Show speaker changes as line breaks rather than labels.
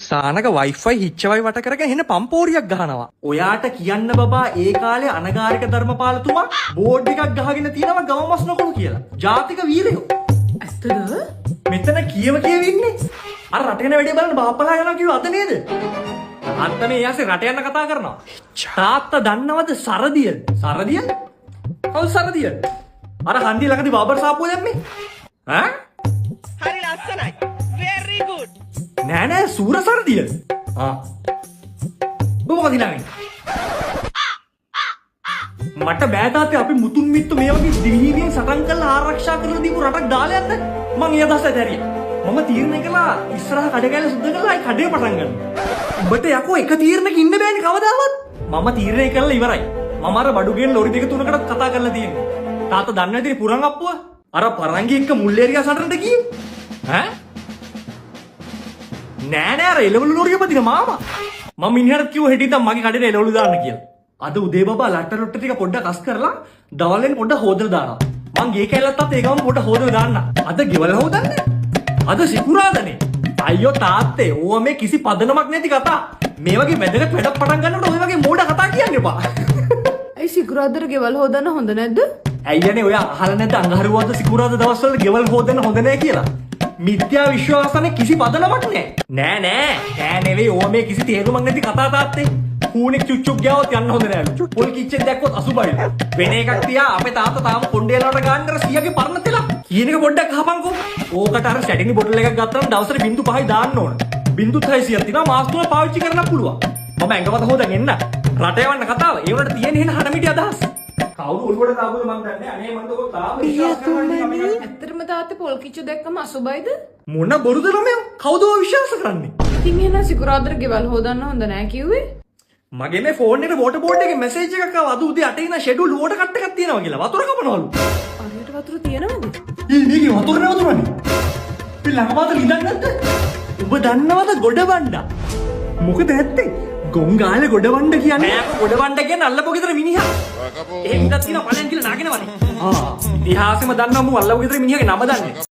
Shanaka Wi-Fi හිච්චවයි වට කරගෙන එන පම්පෝරියක් ගහනවා. ඔයාට කියන්න බබා ඒ කාලේ අනගාരിക ධර්මපාලතුමා බෝඩ් එකක් ගහගෙන තියෙනවා ගම මස් නොකළු කියලා. ජාතික වීරයෝ.
ඇත්තද?
මෙතන කියව ඉන්නේ. අර රට යන වැඩේ බලන්න බාප්පලා යනවා කිව්ව අත නේද? අන්ත මේ යාසේ රට යන කතා කරනවා. තාත්තා දන්නවද සරදිය? සරදිය? කවුද සරදිය? අර හන්දිය ළඟදී බාබර් සාප්පුව දැම්මේ. ඈ?
හරි ලස්සනයි. very good.
නෑ නෑ සූර සරදිය. මොකද ඉලානේ? මට බෑ තාත්තේ අපි මුතුන් මිත්තු මේ වගේ දිවිහිමියෙන් සටන් කරලා ආරක්ෂා කරලා දීපු රටක් දාලා යන්න මං ඒ අදහස ඇතරියා. මම තීරණය කළා ඉස්සරහ කඩකැල සුද්ධ කරලා ආයි කඩේ පටන් ගන්න. උඹට යකෝ එක තීරණයක ඉන්න බෑනේ කවදාවත්. මම තීරණය කළා ඉවරයි. මම අර බඩුගෙන් ලොරි දෙක තුනකට කතා කරලා තියෙනවා. තාත්තා දන්නේ නැතිනේ පුරන් අප්පුව. අර පරංගි එක්ක මුල්ලේරියා සටනට ගියේ. ඈ? නෑ නෑ අර එළවලු ලොරිය පදින මාමා. මම මිනිහට කිව්ව හෙටින් තම මගේ කඩේට එළවලු දාන්න කියලා. අද උදේ බබා ලට්ට රොට්ට ටික පොඩ්ඩක් අස් කරලා දවල්ෙන් පොඩ්ඩක් හොදලා දානවා. මං ගේ කැලලත් අත ඒකම පොඩ්ඩක් හොදලා දාන්න. අද ගෙවල හොදන්නේ. අද සිකුරාදනේ. අයියෝ තාත්තේ ඕව මේ කිසි පදනමක් නැති කතා. මේ වගේ වැදගත් වැඩක් පටන් ගන්නකොට ඔය වගේ මෝඩ කතා කියන්න එපා.
ඇයි සිකුරාදට ගෙවල් හොදන්න හොඳ නැද්ද?
ඇයියනේ ඔයා අහලා නැද්ද අඟහරුවාද සිකුරාද දවස්වල ගෙවල් හොදන්න හොඳ නැහැ කියලා? මිත්‍යා විශ්වාසනේ කිසි පදනමක් නැහැ. නෑ නෑ නෙවෙයි ඕව මේ කිසි තේරුමක් නැති කතා තාත්තේ. කූණෙක් චුච්චුක් ගාවත් යන්න හොඳ නෑලු. පොල් කිච්චෙන් දැක්කොත් අසුබයි. වෙන එකක් තියා අපේ තාත්තා තාම කොණ්ඩේලවට ගන්නතර 100ගේ පරණ තෙලක්. කියන එක පොඩ්ඩක් අහපන්කෝ. ඕකට අර ෂැටිනි බොටල් එකක් ගත්තාම දවසට 0.5යි දාන්න ඕන. 0.6ක් තියෙනවා මාස් තුන පාවිච්චි කරන්න පුළුවන්. මම ඇඟවත හොදන් එන්න. රට යවන්න කතාව. ඒ උනට තියෙන හින හනමිටි අදහස්. කවුරු ඔළුවට දාපුද මන් දන්නේ. අනේ මන් දකෝ තාම විශ්වාස කරන්නේ.
ඇත්තටම තාත්තේ පොල් කිච්චු දැක්කම අසුබයිද?
මොන බොරුද ළමයා? කවුද ඔය විශ්වාස කරන්නේ?
ඉතින් එහෙනම් සිකුරාදට ගෙවල් හොදන්න හොඳ නැහැ කිව්වේ?
මගේ මේ ෆෝන් එකට වෝටර් බෝඩ් එකේ මැසේජ් එකක් ආවා. අද උදේ 8 ඉඳන් ෂෙඩියුල් වෝටර් කට් එකක් තියෙනවා කියලා. වතුර කපනවලු.
අරයට වතුර තියෙනවද?
මේකේ වතුර නෑ. මේ ළඟපාත ලිඳන් නැද්ද? ඔබ දන්නවද ගොඩවණ්ඩා? මොකද ඇත්තේ? ගොංගාලේ ගොඩවණ්ඩ කියන්නේ. නෑ ගොඩවණ්ඩ කියන්නේ අල්ලපු ගෙදර මිනිහා. එහෙම ඉඳලා තියෙන පලෙන් කියලා නාගෙනවනේ. ඉතිහාසෙම දන්නවම අල්ලපු ගෙදර මිනිහාගේ නම දන්නේ.